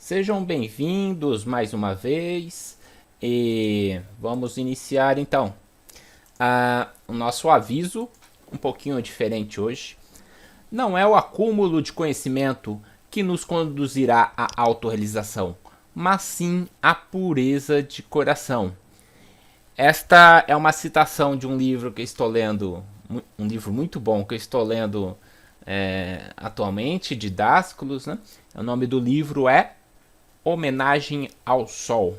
Sejam bem-vindos mais uma vez e vamos iniciar então o nosso aviso, um pouquinho diferente hoje. Não é o acúmulo de conhecimento que nos conduzirá à autorrealização, mas sim a pureza de coração. Esta é uma citação de um livro que eu estou lendo, um livro muito bom que eu estou lendo atualmente, de Dásculos, né? O nome do livro é Homenagem ao Sol.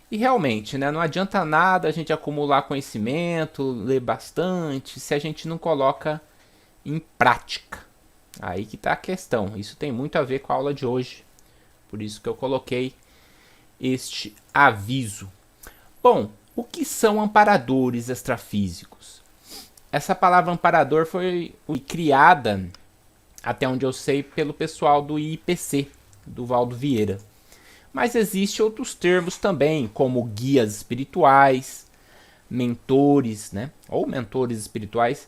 E realmente, né, não adianta nada a gente acumular conhecimento, ler bastante, se a gente não coloca em prática. Aí que está a questão. Isso tem muito a ver com a aula de hoje. Por isso que eu coloquei este aviso. Bom, o que são amparadores extrafísicos? Essa palavra amparador foi criada, até onde eu sei, pelo pessoal do IPC, do Valdo Vieira. Mas existem outros termos também, como guias espirituais, mentores, né? Ou mentores espirituais,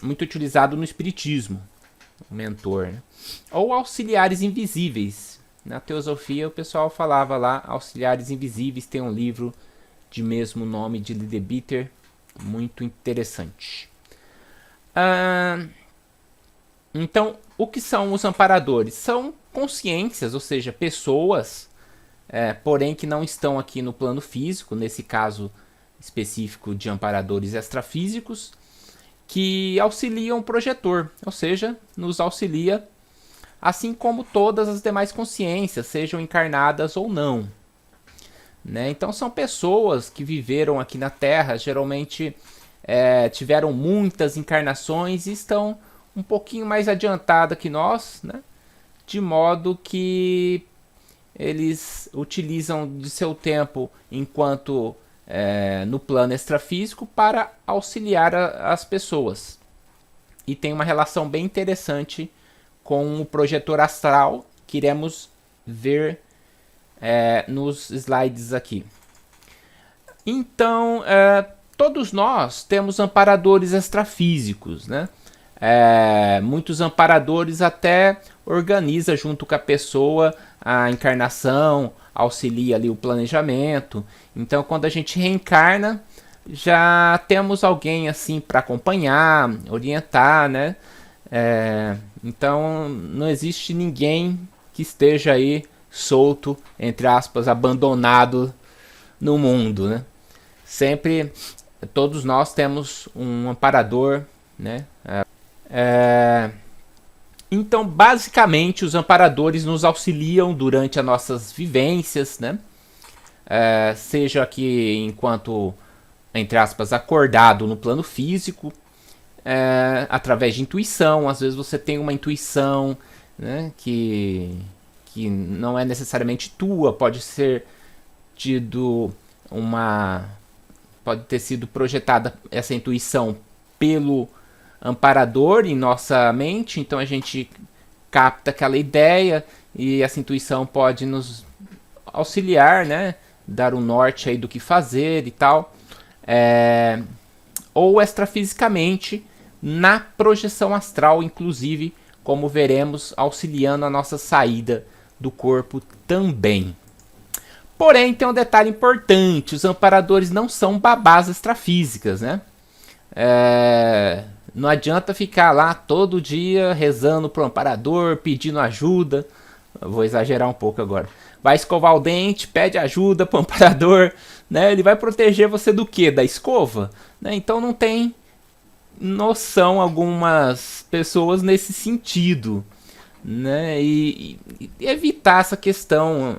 muito utilizado no espiritismo, o mentor, né? Ou auxiliares invisíveis. Na teosofia o pessoal falava lá, auxiliares invisíveis, tem um livro de mesmo nome de Leadbeater, muito interessante. Então, o que são os amparadores? São consciências, ou seja, pessoas, porém que não estão aqui no plano físico, nesse caso específico de amparadores extrafísicos, que auxiliam o projetor, ou seja, nos auxilia, assim como todas as demais consciências, sejam encarnadas ou não. Né? Então são pessoas que viveram aqui na Terra, geralmente tiveram muitas encarnações e estão um pouquinho mais adiantada que nós, né? De modo que eles utilizam de seu tempo enquanto no plano extrafísico para auxiliar as pessoas. E tem uma relação bem interessante com o projetor astral que iremos ver nos slides aqui. Então, todos nós temos amparadores extrafísicos, né? Muitos amparadores até organiza junto com a pessoa a encarnação, auxilia ali o planejamento. Então, quando a gente reencarna, já temos alguém assim para acompanhar, orientar, né? Então, não existe ninguém que esteja aí solto, entre aspas, abandonado no mundo, né? Sempre, todos nós temos um amparador, né? Então, basicamente, os amparadores nos auxiliam durante as nossas vivências, né? Seja aqui enquanto, entre aspas, acordado no plano físico, através de intuição. Às vezes você tem uma intuição, né, que não é necessariamente tua, pode ter sido projetada essa intuição pelo amparador em nossa mente, então a gente capta aquela ideia e essa intuição pode nos auxiliar, né, dar um norte aí do que fazer e tal, ou extrafisicamente na projeção astral, inclusive, como veremos, auxiliando a nossa saída do corpo também. Porém, tem um detalhe importante: os amparadores não são babás extrafísicas, né? Não adianta ficar lá todo dia rezando pro amparador, pedindo ajuda. Eu vou exagerar um pouco agora. Vai escovar o dente, pede ajuda pro amparador, né? Ele vai proteger você do quê? Da escova? Né? Então não tem noção algumas pessoas nesse sentido, né? E evitar essa questão.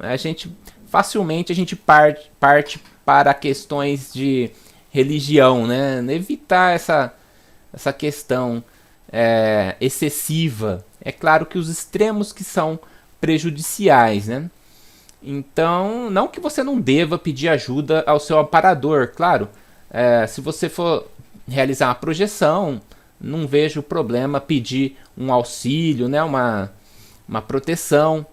Facilmente a gente parte para questões de religião, né? Evitar essa questão excessiva. É claro que os extremos que são prejudiciais, né? Então, não que você não deva pedir ajuda ao seu amparador, claro. Se você for realizar uma projeção, não vejo problema pedir um auxílio, né? Uma proteção.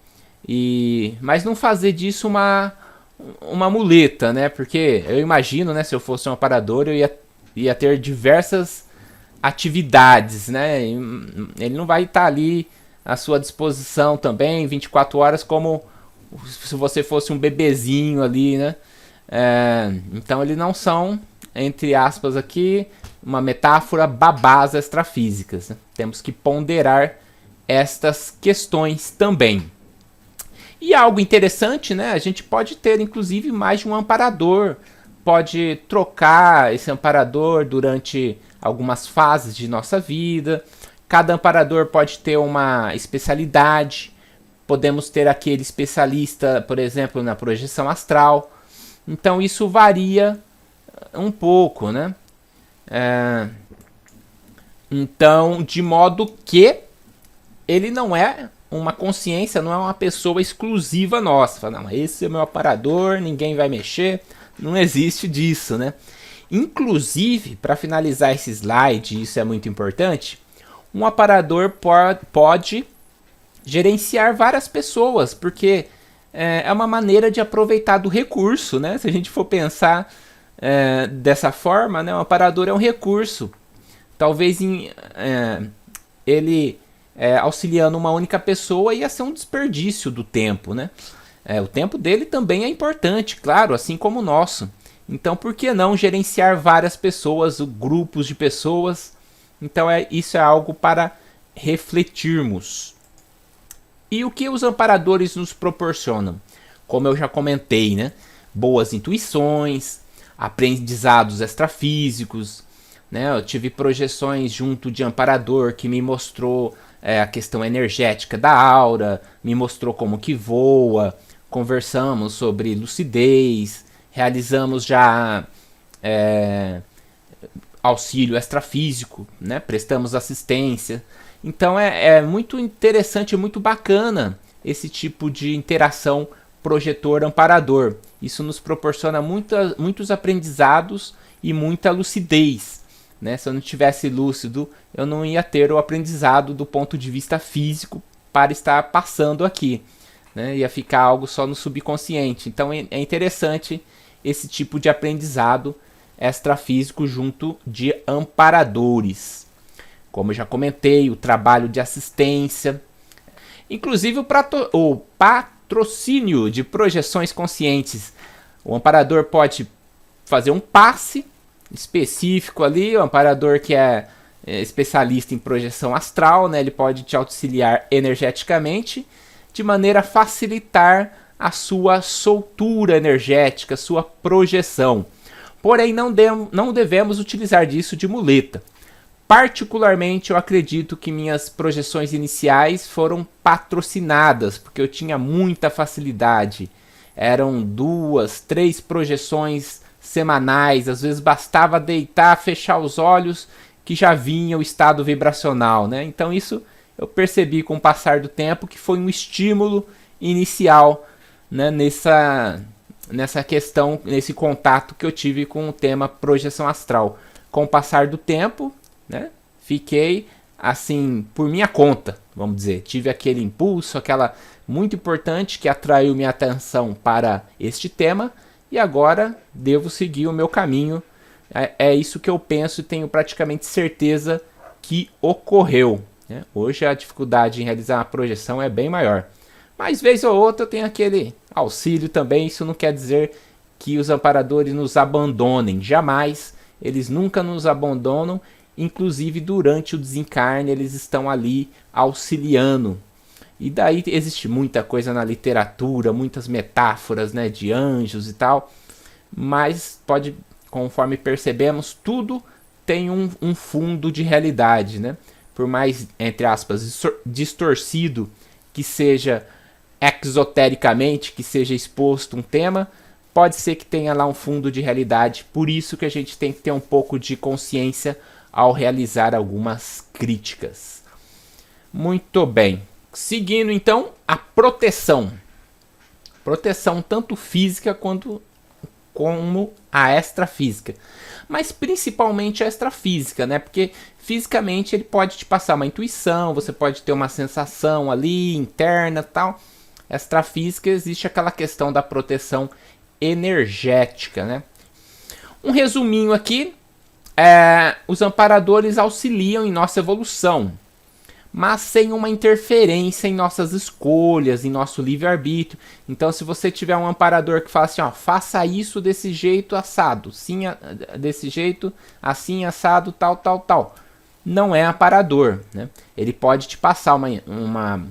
Mas não fazer disso uma muleta, né? Porque eu imagino, né, se eu fosse um amparador, eu ia ter diversas atividades, né? Ele não vai estar ali à sua disposição também, 24 horas, como se você fosse um bebezinho ali, né? Então eles não são, entre aspas aqui, uma metáfora, babás extrafísicas, né? Temos que ponderar estas questões também. E algo interessante, né? A gente pode ter inclusive mais de um amparador, pode trocar esse amparador durante algumas fases de nossa vida. Cada amparador pode ter uma especialidade. Podemos ter aquele especialista, por exemplo, na projeção astral. Então isso varia um pouco, né? Então, de modo que ele não é uma consciência, não é uma pessoa exclusiva nossa. Fala, não, esse é meu aparador, ninguém vai mexer. Não existe disso, né? Inclusive, para finalizar esse slide, isso é muito importante, um aparador pode gerenciar várias pessoas, porque é uma maneira de aproveitar do recurso, né? Se a gente for pensar dessa forma, né? Um aparador é um recurso. Talvez ele auxiliando uma única pessoa ia ser um desperdício do tempo, né? O tempo dele também é importante, claro, assim como o nosso. Então, por que não gerenciar várias pessoas, grupos de pessoas? Então, isso é algo para refletirmos. E o que os amparadores nos proporcionam? Como eu já comentei, né? Boas intuições, aprendizados extrafísicos, né? Eu tive projeções junto de amparador que me mostrou a questão energética da aura, me mostrou como que voa, conversamos sobre lucidez, realizamos já auxílio extrafísico, né? Prestamos assistência. Então é muito interessante, muito bacana esse tipo de interação projetor-amparador. Isso nos proporciona muitos aprendizados e muita lucidez. Né? Se eu não tivesse lúcido, eu não ia ter o aprendizado do ponto de vista físico para estar passando aqui. Né? Ia ficar algo só no subconsciente. Então é interessante esse tipo de aprendizado extrafísico junto de amparadores. Como eu já comentei, o trabalho de assistência, inclusive o patrocínio de projeções conscientes. O amparador pode fazer um passe específico ali, o amparador que é especialista em projeção astral, né, ele pode te auxiliar energeticamente, de maneira a facilitar a sua soltura energética, sua projeção. Porém, não devemos utilizar disso de muleta. Particularmente, eu acredito que minhas projeções iniciais foram patrocinadas, porque eu tinha muita facilidade. Eram 2, 3 projeções semanais, às vezes bastava deitar, fechar os olhos, que já vinha o estado vibracional, né? Então isso eu percebi com o passar do tempo que foi um estímulo inicial, né, nessa questão, nesse contato que eu tive com o tema projeção astral. Com o passar do tempo, né, fiquei assim por minha conta, vamos dizer, tive aquele impulso, aquela muito importante que atraiu minha atenção para este tema e agora devo seguir o meu caminho. É isso que eu penso e tenho praticamente certeza que ocorreu. Né? Hoje a dificuldade em realizar uma projeção é bem maior, mas vez ou outra eu tenho aquele auxílio também. Isso não quer dizer que os amparadores nos abandonem, jamais. Eles nunca nos abandonam, inclusive durante o desencarne eles estão ali auxiliando. E daí existe muita coisa na literatura, muitas metáforas, né, de anjos e tal, mas conforme percebemos, tudo tem um fundo de realidade, né? Por mais, entre aspas, distorcido que seja exotericamente, que seja exposto um tema, pode ser que tenha lá um fundo de realidade. Por isso que a gente tem que ter um pouco de consciência ao realizar algumas críticas. Muito bem. Seguindo então, a proteção. Proteção tanto física como a extrafísica. Mas principalmente a extrafísica, né? Porque fisicamente ele pode te passar uma intuição, você pode ter uma sensação ali interna e tal. Extrafísica existe aquela questão da proteção energética, né? Um resuminho aqui, os amparadores auxiliam em nossa evolução. mas sem uma interferência em nossas escolhas, em nosso livre-arbítrio. Então, se você tiver um amparador que fala assim, ó, faça isso desse jeito assado, sim, desse jeito, assim, assado, tal, tal, tal, não é amparador, né? Ele pode te passar uma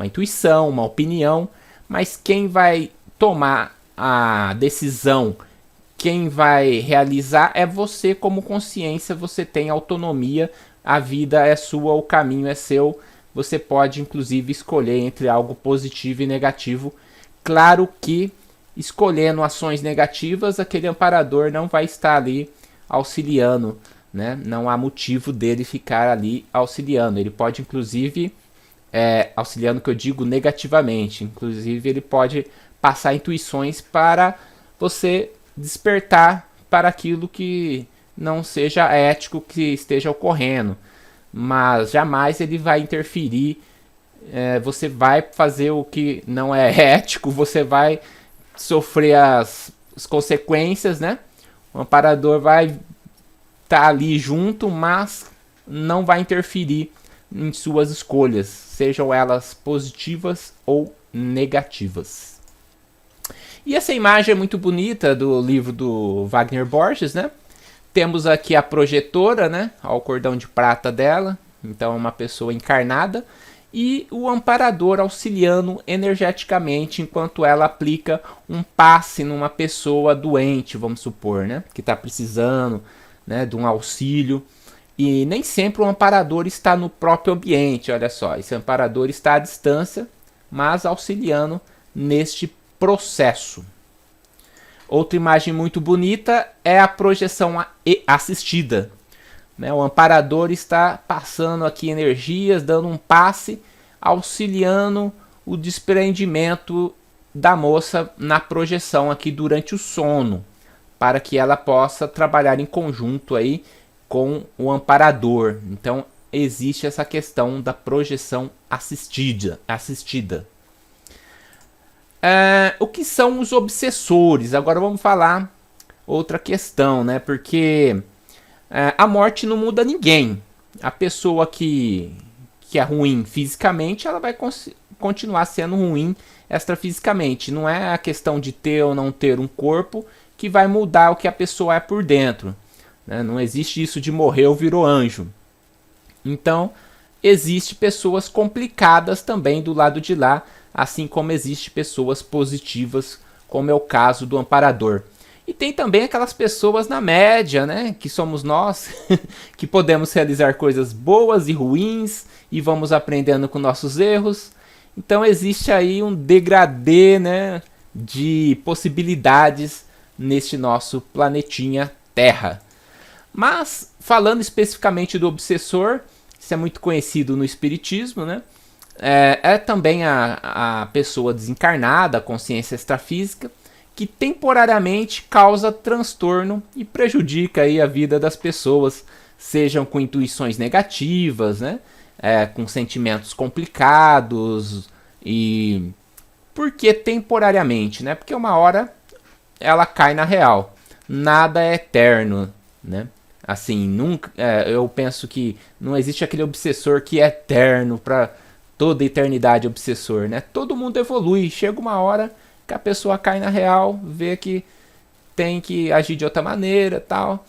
intuição, uma opinião, mas quem vai tomar a decisão, quem vai realizar é você como consciência, você tem autonomia, a vida é sua, o caminho é seu, você pode inclusive escolher entre algo positivo e negativo. Claro que escolhendo ações negativas, aquele amparador não vai estar ali auxiliando, né? Não há motivo dele ficar ali auxiliando, ele pode inclusive, auxiliando que eu digo negativamente, inclusive ele pode passar intuições para você despertar para aquilo que não seja ético que esteja ocorrendo, mas jamais ele vai interferir. Você vai fazer o que não é ético, você vai sofrer as consequências, né? O amparador vai estar ali junto, mas não vai interferir em suas escolhas, sejam elas positivas ou negativas. E essa imagem é muito bonita do livro do Wagner Borges, né? Temos aqui a projetora, né? Olha o cordão de prata dela. Então é uma pessoa encarnada. E o amparador auxiliando energeticamente enquanto ela aplica um passe numa pessoa doente, vamos supor, né? Que está precisando, né, de um auxílio. E nem sempre o amparador está no próprio ambiente, olha só. Esse amparador está à distância, mas auxiliando neste processo. Outra imagem muito bonita é a projeção assistida. O amparador está passando aqui energias, dando um passe, auxiliando o desprendimento da moça na projeção aqui durante o sono, para que ela possa trabalhar em conjunto aí com o amparador. Então existe essa questão da projeção assistida. O que são os obsessores? Agora vamos falar outra questão, né? Porque a morte não muda ninguém. A pessoa que é ruim fisicamente, ela vai continuar sendo ruim extrafisicamente. Não é a questão de ter ou não ter um corpo que vai mudar o que a pessoa é por dentro, né? Não existe isso de morreu, virou anjo. Então, existe pessoas complicadas também do lado de lá, assim como existe pessoas positivas, como é o caso do amparador. E tem também aquelas pessoas na média, né, que somos nós, que podemos realizar coisas boas e ruins e vamos aprendendo com nossos erros. Então existe aí um degradê, né, de possibilidades neste nosso planetinha Terra. Mas, falando especificamente do obsessor, isso é muito conhecido no espiritismo, né? É também a pessoa desencarnada, a consciência extrafísica, que temporariamente causa transtorno e prejudica aí a vida das pessoas, sejam com intuições negativas, né? Com sentimentos complicados. E por que temporariamente, né? Porque uma hora ela cai na real. Nada é eterno, né? Assim, nunca, eu penso que não existe aquele obsessor que é eterno para toda a eternidade, obsessor, né? Todo mundo evolui, chega uma hora que a pessoa cai na real, vê que tem que agir de outra maneira, tal.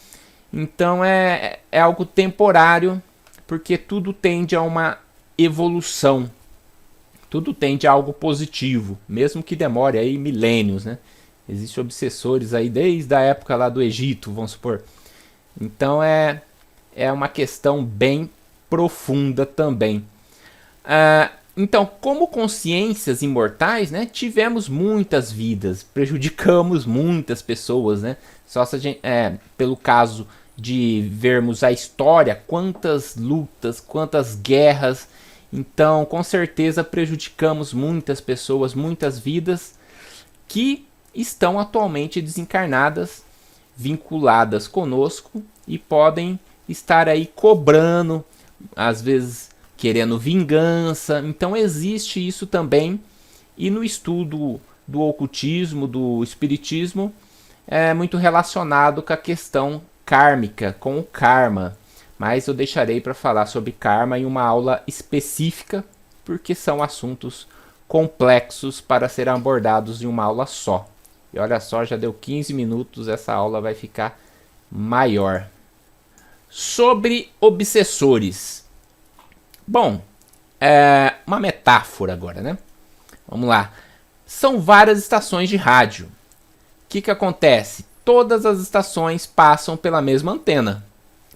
Então é algo temporário, porque tudo tende a uma evolução. Tudo tende a algo positivo, mesmo que demore aí milênios, né? Existem obsessores aí desde a época lá do Egito, vamos supor. Então é uma questão bem profunda também. Então, como consciências imortais, né, tivemos muitas vidas, prejudicamos muitas pessoas, né? Só se a gente, pelo caso de vermos a história, quantas lutas, quantas guerras. Então, com certeza prejudicamos muitas pessoas, muitas vidas que estão atualmente desencarnadas, vinculadas conosco e podem estar aí cobrando, às vezes querendo vingança. Então existe isso também. E no estudo do ocultismo, do espiritismo, é muito relacionado com a questão kármica, com o karma. mas eu deixarei para falar sobre karma em uma aula específica, porque são assuntos complexos para serem abordados em uma aula só. E olha só, já deu 15 minutos, essa aula vai ficar maior. Sobre obsessores. Bom, uma metáfora agora, né? Vamos lá. São várias estações de rádio. O que acontece? Todas as estações passam pela mesma antena,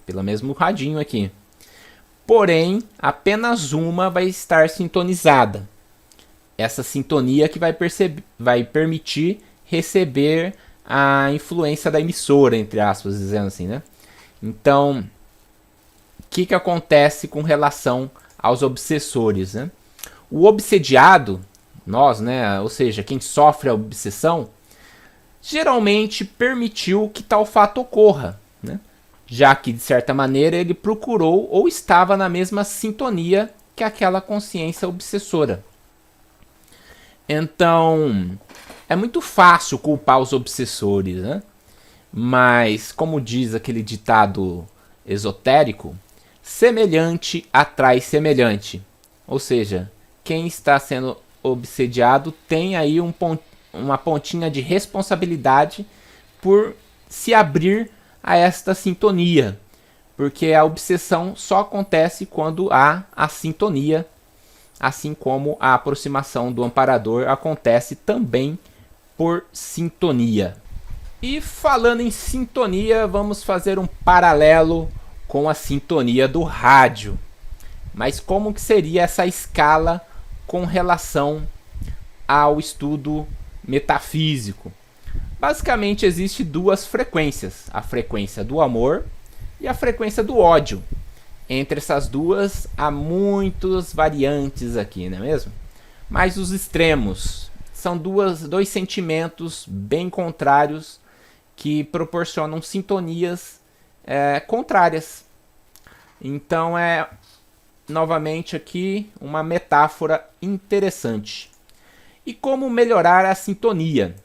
pelo mesmo radinho aqui. Porém, apenas uma vai estar sintonizada. Essa sintonia que vai permitir receber a influência da emissora, entre aspas, dizendo assim, né? Então, o que acontece com relação aos obsessores, né? O obsediado, nós, né? Ou seja, quem sofre a obsessão, geralmente permitiu que tal fato ocorra, né? Já que, de certa maneira, ele procurou ou estava na mesma sintonia que aquela consciência obsessora. Então, é muito fácil culpar os obsessores, né? Mas, como diz aquele ditado esotérico, semelhante atrai semelhante. Ou seja, quem está sendo obsediado tem aí uma pontinha de responsabilidade por se abrir a esta sintonia. Porque a obsessão só acontece quando há a sintonia, assim como a aproximação do amparador acontece também por sintonia. E falando em sintonia, vamos fazer um paralelo com a sintonia do rádio. Mas como que seria essa escala com relação ao estudo metafísico? Basicamente existe duas frequências, a frequência do amor e a frequência do ódio. Entre essas duas há muitas variantes aqui, não é mesmo? Mas os extremos são dois sentimentos bem contrários que proporcionam sintonias contrárias. Então novamente aqui uma metáfora interessante. E como melhorar a sintonia?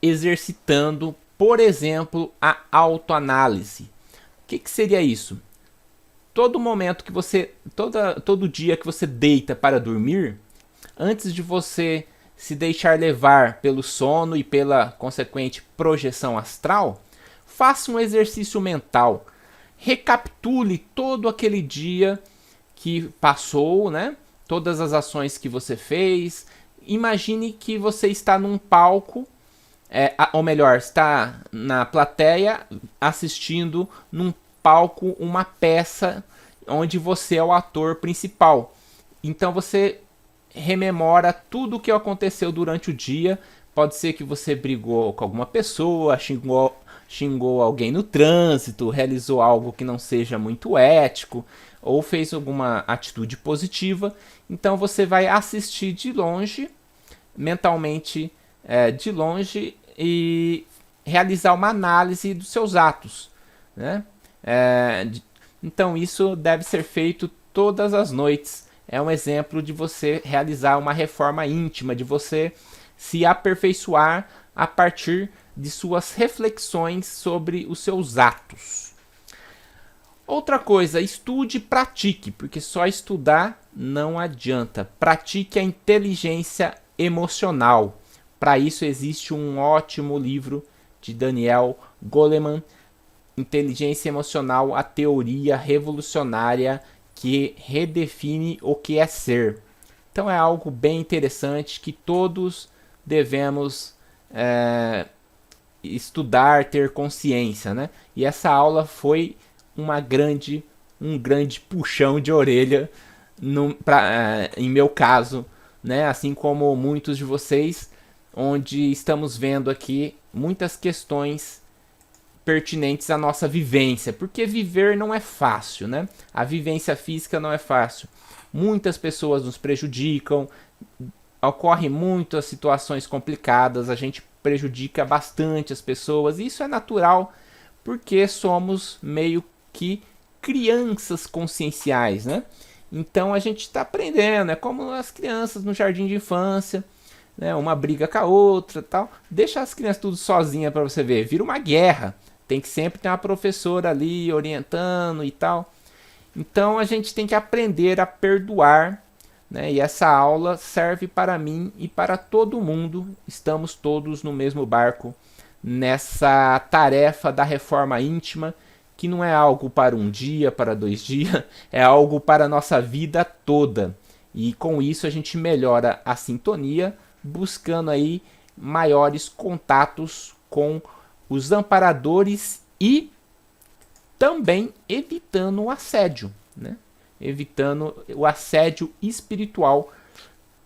Exercitando, por exemplo, a autoanálise. O que seria isso? Todo momento que todo dia que você deita para dormir, antes de você se deixar levar pelo sono e pela consequente projeção astral, faça um exercício mental. Recapitule todo aquele dia que passou, né? Todas as ações que você fez. Imagine que você está num palco, ou melhor, está na plateia assistindo num palco uma peça onde você é o ator principal. Então você rememora tudo o que aconteceu durante o dia. Pode ser que você brigou com alguma pessoa, xingou alguém no trânsito, realizou algo que não seja muito ético, ou fez alguma atitude positiva. Então você vai assistir de longe, mentalmente de longe, e realizar uma análise dos seus atos, né? Então isso deve ser feito todas as noites. É um exemplo de você realizar uma reforma íntima, de você se aperfeiçoar a partir de suas reflexões sobre os seus atos. Outra coisa, estude e pratique, porque só estudar não adianta. Pratique a inteligência emocional. Para isso existe um ótimo livro de Daniel Goleman, Inteligência Emocional, a teoria revolucionária que redefine o que é ser. Então é algo bem interessante que todos devemos estudar, ter consciência, né? E essa aula foi um grande puxão de orelha em meu caso, né? Assim como muitos de vocês, onde estamos vendo aqui muitas questões pertinentes à nossa vivência, porque viver não é fácil, né? A vivência física não é fácil. Muitas pessoas nos prejudicam, ocorrem muitas situações complicadas, a gente prejudica bastante as pessoas, e isso é natural, porque somos meio que crianças conscienciais, né? Então a gente está aprendendo, é como as crianças no jardim de infância, né? Uma briga com a outra, tal. Deixa as crianças tudo sozinha para você ver, vira uma guerra. Tem que sempre ter uma professora ali orientando e tal. Então a gente tem que aprender a perdoar, né? E essa aula serve para mim e para todo mundo. Estamos todos no mesmo barco nessa tarefa da reforma íntima, que não é algo para um dia, para 2 dias, é algo para a nossa vida toda. E com isso a gente melhora a sintonia, buscando aí maiores contatos com os amparadores e também evitando o assédio, né? Evitando o assédio espiritual,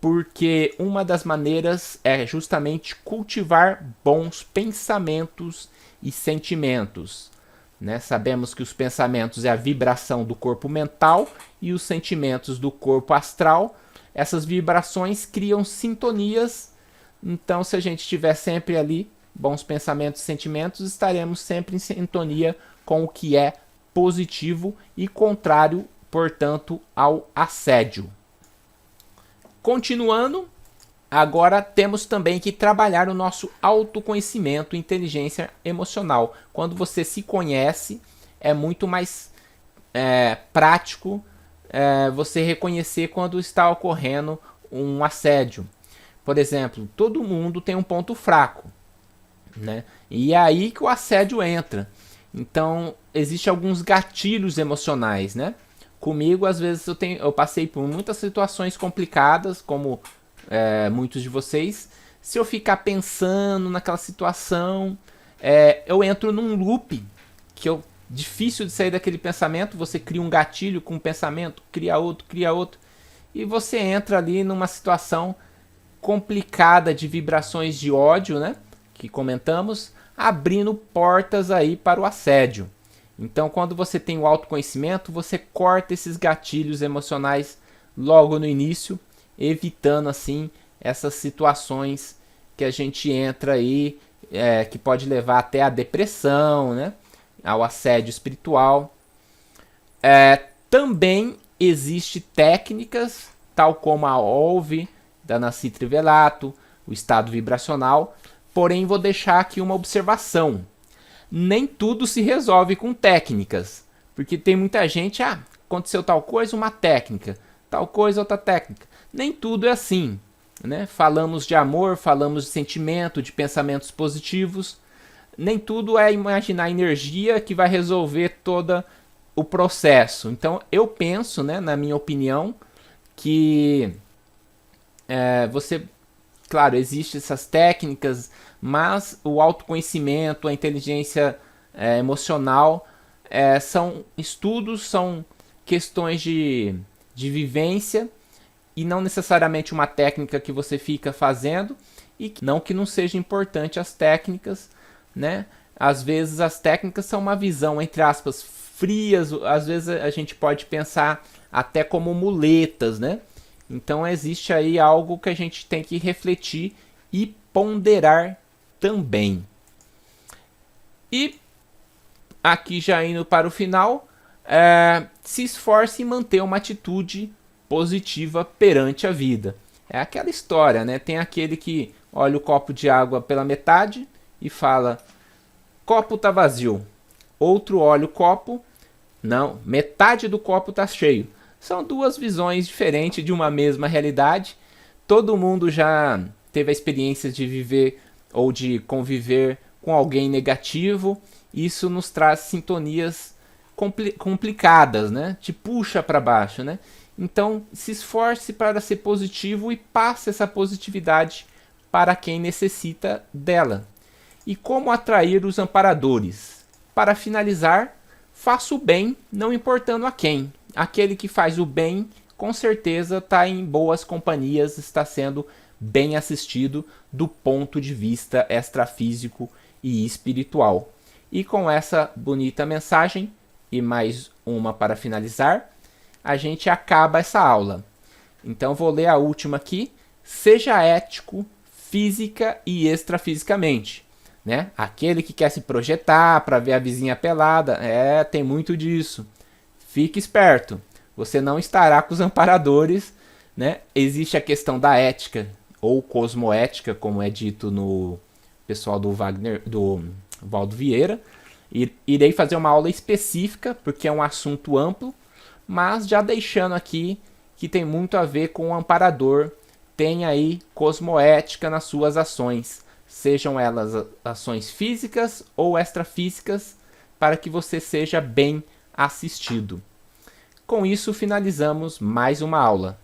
porque uma das maneiras é justamente cultivar bons pensamentos e sentimentos, né? Sabemos que os pensamentos é a vibração do corpo mental e os sentimentos do corpo astral. Essas vibrações criam sintonias. Então, se a gente estiver sempre ali, bons pensamentos e sentimentos, estaremos sempre em sintonia com o que é positivo e contrário, portanto, ao assédio. Continuando, agora temos também que trabalhar o nosso autoconhecimento e inteligência emocional. Quando você se conhece, é muito mais prático você reconhecer quando está ocorrendo um assédio. Por exemplo, todo mundo tem um ponto fraco, né? E é aí que o assédio entra. Então, existem alguns gatilhos emocionais, né? Comigo, às vezes, eu passei por muitas situações complicadas, como muitos de vocês. Se eu ficar pensando naquela situação, eu entro num loop que é difícil de sair daquele pensamento. Você cria um gatilho com um pensamento, cria outro, e você entra ali numa situação complicada de vibrações de ódio, né? Que comentamos, abrindo portas aí para o assédio. Então, quando você tem o autoconhecimento, você corta esses gatilhos emocionais logo no início, evitando assim essas situações que a gente entra aí, que pode levar até a depressão, né? Ao assédio espiritual. Também existe técnicas, tal como a OLV, da Nasci Trivelato, o estado vibracional. Porém, vou deixar aqui uma observação. Nem tudo se resolve com técnicas. Porque tem muita gente, aconteceu tal coisa, uma técnica. Tal coisa, outra técnica. Nem tudo é assim, né? Falamos de amor, falamos de sentimento, de pensamentos positivos. Nem tudo é imaginar energia que vai resolver todo o processo. Então, eu penso, né, na minha opinião, que claro, existem essas técnicas, mas o autoconhecimento, a inteligência emocional são estudos, são questões de vivência e não necessariamente uma técnica que você fica fazendo, e não que não seja importante as técnicas, né? Às vezes as técnicas são uma visão, entre aspas, frias, às vezes a gente pode pensar até como muletas, né? Então existe aí algo que a gente tem que refletir e ponderar também. E aqui já indo para o final, se esforce em manter uma atitude positiva perante a vida. É aquela história, né? Tem aquele que olha o copo de água pela metade e fala, copo tá vazio. Outro olha o copo, não, metade do copo tá cheio. São duas visões diferentes de uma mesma realidade. Todo mundo já teve a experiência de viver ou de conviver com alguém negativo. Isso nos traz sintonias complicadas, né? Te puxa para baixo, né? Então, se esforce para ser positivo e passe essa positividade para quem necessita dela. E como atrair os amparadores? Para finalizar, faça o bem, não importando a quem. Aquele que faz o bem, com certeza está em boas companhias, está sendo bem assistido do ponto de vista extrafísico e espiritual. E com essa bonita mensagem, e mais uma para finalizar, a gente acaba essa aula. Então vou ler a última aqui. Seja ético, física e extrafisicamente. Né? Aquele que quer se projetar para ver a vizinha pelada, tem muito disso. Fique esperto, você não estará com os amparadores, né? Existe a questão da ética, ou cosmoética, como é dito no pessoal do Valdo Vieira. Irei fazer uma aula específica, porque é um assunto amplo, mas já deixando aqui que tem muito a ver com o amparador. Tem aí cosmoética nas suas ações, sejam elas ações físicas ou extrafísicas, para que você seja bem assistido. Com isso, finalizamos mais uma aula.